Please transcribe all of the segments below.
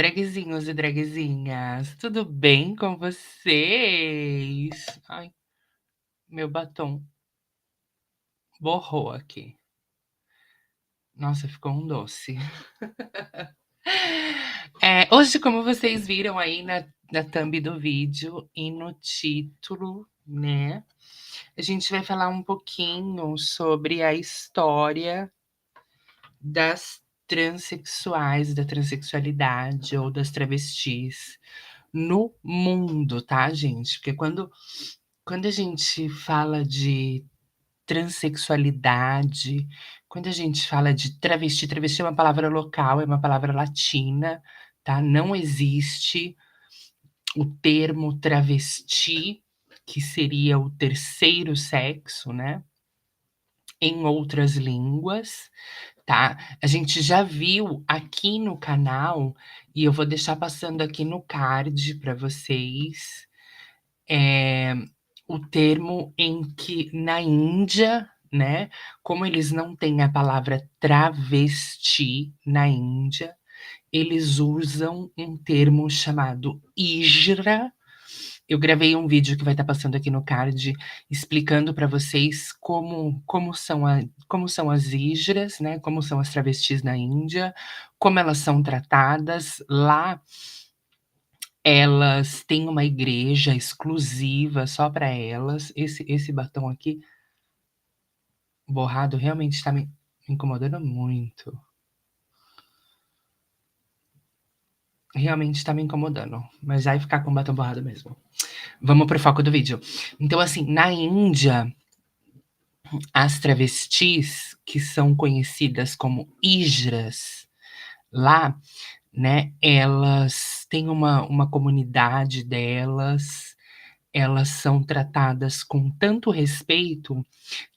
Dragzinhos e dragzinhas, tudo bem com vocês? Ai, meu batom borrou aqui. Nossa, ficou um doce. Hoje, como vocês viram aí na thumb do vídeo e no título, né? A gente vai falar um pouquinho sobre a história das transexuais, da transexualidade ou das travestis no mundo, tá, gente? Porque quando a gente fala de transexualidade, quando a gente fala de travesti, travesti é uma palavra local, é uma palavra latina, tá? Não existe o termo travesti, que seria o terceiro sexo, né? Em outras línguas, tá? A gente já viu aqui no canal, e eu vou deixar passando aqui no card para vocês, eh, o termo em que na Índia, né, como eles não têm a palavra travesti na Índia, eles usam um termo chamado hijra. Eu gravei um vídeo que vai estar passando aqui no card, explicando para vocês como são as hijras, né, como são as travestis na Índia, como elas são tratadas. Lá, elas têm uma igreja exclusiva só para elas. Esse batom aqui, borrado, realmente está me incomodando muito. Realmente está me incomodando, mas vai ficar com batom borrado mesmo. Vamos pro foco do vídeo. Então, assim, na Índia, as travestis, que são conhecidas como hijras, lá, né, elas têm uma comunidade delas, elas são tratadas com tanto respeito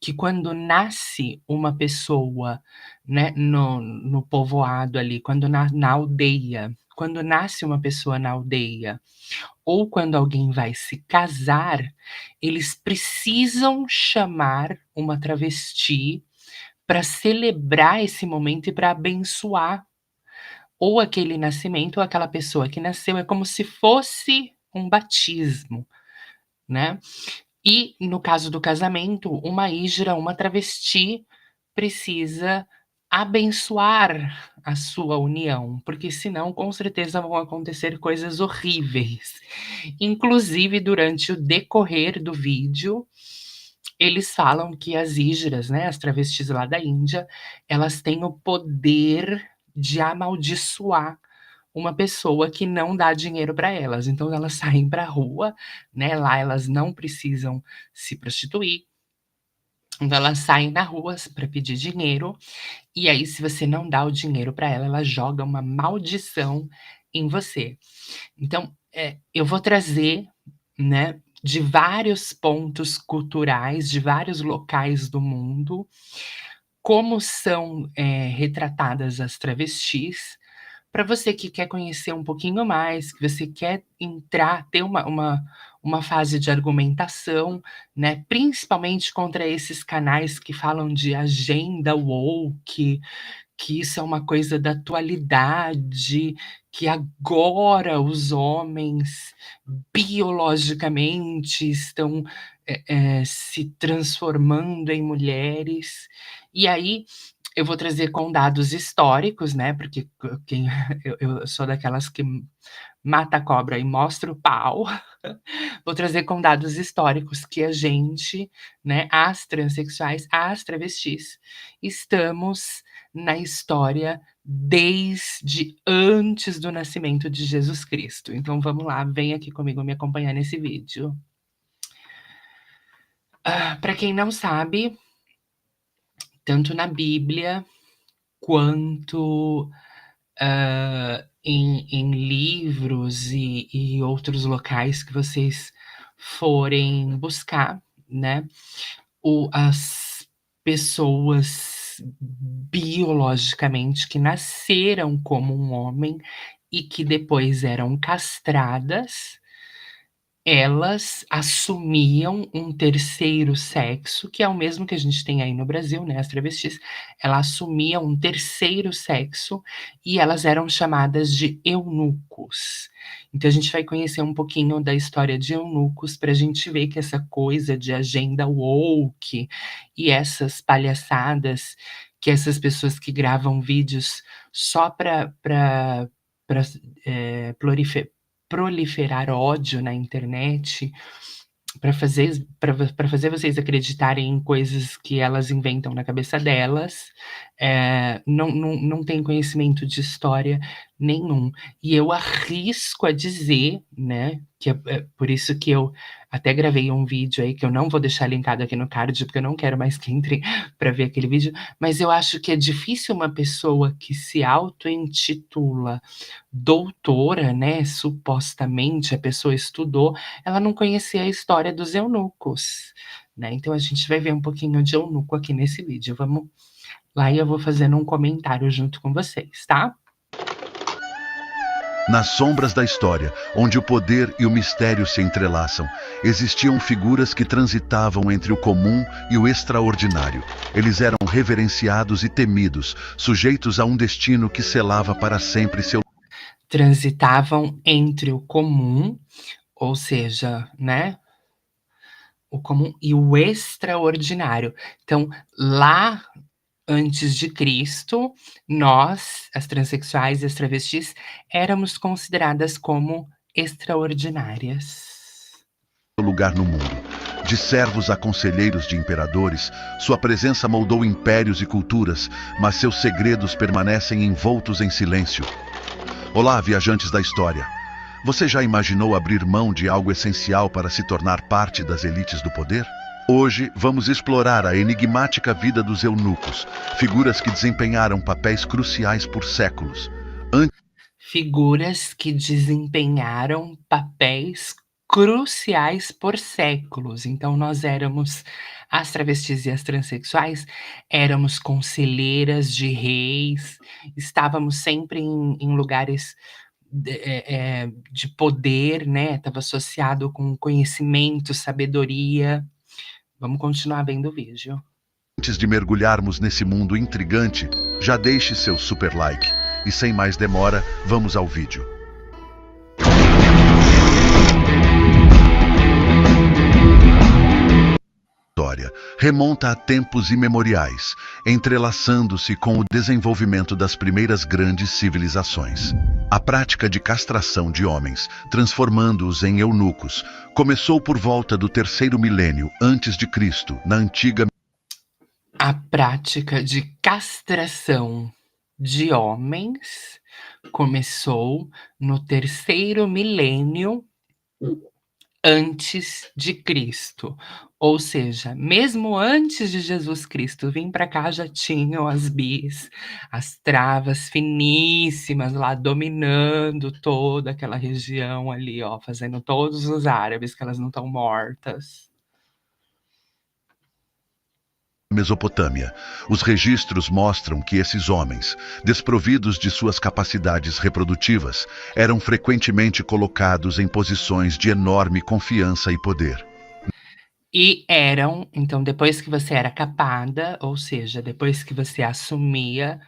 que quando nasce uma pessoa, né, no povoado ali, quando na aldeia, quando nasce uma pessoa na aldeia, ou quando alguém vai se casar, eles precisam chamar uma travesti para celebrar esse momento e para abençoar ou aquele nascimento ou aquela pessoa que nasceu, é como se fosse um batismo, né. E no caso do casamento, uma hijra, uma travesti, precisa abençoar a sua união, porque senão com certeza vão acontecer coisas horríveis. Inclusive durante o decorrer do vídeo, eles falam que as hijras, né, as travestis lá da Índia, elas têm o poder de amaldiçoar uma pessoa que não dá dinheiro para elas. Então elas saem para a rua, né, lá elas não precisam se prostituir, então elas saem na rua para pedir dinheiro, e aí se você não dá o dinheiro para ela, ela joga uma maldição em você. Então, eu vou trazer, né, de vários pontos culturais, de vários locais do mundo, como são, retratadas as travestis, para você que quer conhecer um pouquinho mais, que você quer entrar, ter uma fase de argumentação, né, principalmente contra esses canais que falam de agenda woke, que isso é uma coisa da atualidade, que agora os homens biologicamente estão, se transformando em mulheres. E aí, eu vou trazer com dados históricos, né, porque quem eu sou daquelas que mata a cobra e mostra o pau. Vou trazer com dados históricos que a gente, né, as transexuais, as travestis, estamos na história desde antes do nascimento de Jesus Cristo. Então vamos lá, vem aqui comigo me acompanhar nesse vídeo. Para quem não sabe, tanto na Bíblia quanto, em livros e outros locais que vocês forem buscar, né, as pessoas biologicamente que nasceram como um homem e que depois eram castradas, Elas assumiam um terceiro sexo, que é o mesmo que a gente tem aí no Brasil, né, as travestis, ela assumia um terceiro sexo e elas eram chamadas de eunucos. Então a gente vai conhecer um pouquinho da história de eunucos pra gente ver que essa coisa de agenda woke e essas palhaçadas que essas pessoas que gravam vídeos só pra prolife proliferar ódio na internet, para fazer vocês acreditarem em coisas que elas inventam na cabeça delas, não tem conhecimento de história nenhum. E eu arrisco a dizer, né, que é por isso que eu até gravei um vídeo aí, que eu não vou deixar linkado aqui no card, porque eu não quero mais que entrem para ver aquele vídeo, mas eu acho que é difícil uma pessoa que se auto-intitula doutora, né, supostamente a pessoa estudou, ela não conhecia a história dos eunucos, né, então a gente vai ver um pouquinho de eunuco aqui nesse vídeo, vamos lá e eu vou fazendo um comentário junto com vocês, tá? Nas sombras da história, onde o poder e o mistério se entrelaçam, existiam figuras que transitavam entre o comum e o extraordinário. Eles eram reverenciados e temidos, sujeitos a um destino que selava para sempre seu... Transitavam entre o comum, ou seja, né, o comum e o extraordinário. Então, lá antes de Cristo, nós, as transexuais e as travestis, éramos consideradas como extraordinárias. lugar no mundo. De servos a conselheiros de imperadores, sua presença moldou impérios e culturas, mas seus segredos permanecem envoltos em silêncio. Olá, viajantes da história. Você já imaginou abrir mão de algo essencial para se tornar parte das elites do poder? Hoje vamos explorar a enigmática vida dos eunucos, figuras que desempenharam papéis cruciais por séculos. Figuras que desempenharam papéis cruciais por séculos. Então nós éramos as travestis e as transexuais, éramos conselheiras de reis, estávamos sempre em lugares de poder, né, estava associado com conhecimento, sabedoria. Vamos continuar vendo o vídeo. Antes de mergulharmos nesse mundo intrigante, já deixe seu super like. E sem mais demora, vamos ao vídeo. História remonta a tempos imemoriais, entrelaçando-se com o desenvolvimento das primeiras grandes civilizações. A prática de castração de homens, transformando-os em eunucos, começou por volta do terceiro milênio antes de Cristo, na antiga... A prática de castração de homens começou no terceiro milênio antes de Cristo. Ou seja, mesmo antes de Jesus Cristo vir para cá, já tinham as bis, as travas finíssimas lá dominando toda aquela região ali, ó, fazendo todos os árabes que elas não estão mortas. Mesopotâmia. Os registros mostram que esses homens, desprovidos de suas capacidades reprodutivas, eram frequentemente colocados em posições de enorme confiança e poder. E eram, então, depois que você era capada, ou seja, depois que você assumia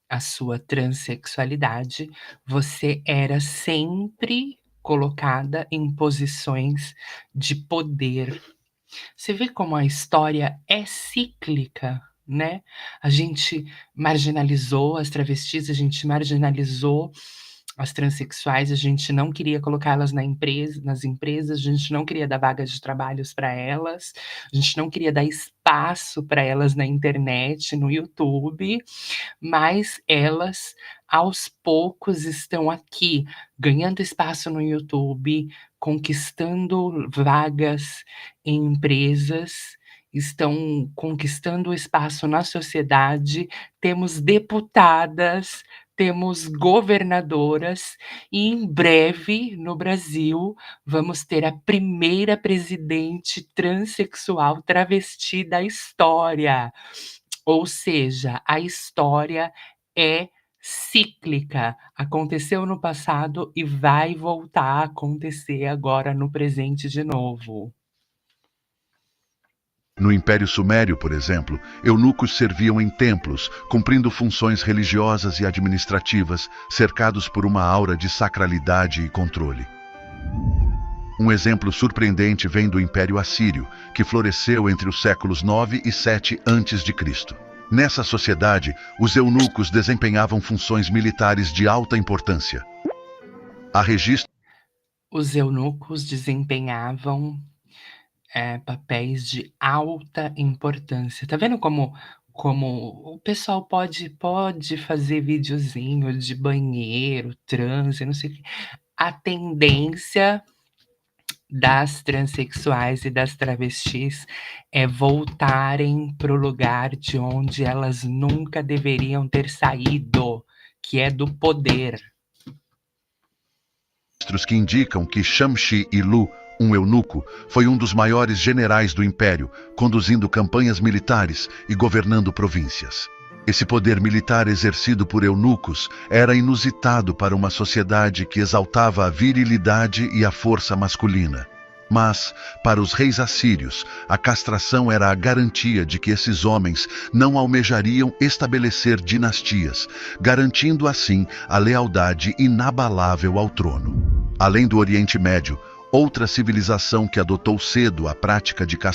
a sua transexualidade, você era sempre colocada em posições de poder. Você vê como a história é cíclica, né? A gente marginalizou as travestis, a gente marginalizou as transexuais, a gente não queria colocá-las nas empresas, a gente não queria dar vagas de trabalhos para elas, a gente não queria dar espaço para elas na internet, no YouTube, mas elas aos poucos estão aqui, ganhando espaço no YouTube, conquistando vagas em empresas, estão conquistando espaço na sociedade, temos deputadas, temos governadoras e em breve no Brasil vamos ter a primeira presidente transexual travesti da história. Ou seja, a história é cíclica. Aconteceu no passado e vai voltar a acontecer agora no presente de novo. No Império Sumério, por exemplo, eunucos serviam em templos, cumprindo funções religiosas e administrativas, cercados por uma aura de sacralidade e controle. Um exemplo surpreendente vem do Império Assírio, que floresceu entre os séculos 9 e 7 a.C. Nessa sociedade, os eunucos desempenhavam funções militares de alta importância. Há registros Os eunucos desempenhavam papéis de alta importância. Tá vendo como o pessoal pode fazer videozinho de banheiro, transe, não sei o quê. A tendência das transexuais e das travestis é voltarem para o lugar de onde elas nunca deveriam ter saído, que é do poder. que indicam que Shamshi-Ilu, um eunuco, foi um dos maiores generais do império, conduzindo campanhas militares e governando províncias. Esse poder militar exercido por eunucos era inusitado para uma sociedade que exaltava a virilidade e a força masculina. Mas, para os reis assírios, a castração era a garantia de que esses homens não almejariam estabelecer dinastias, garantindo assim a lealdade inabalável ao trono. Além do Oriente Médio, outra civilização que adotou cedo a prática de castração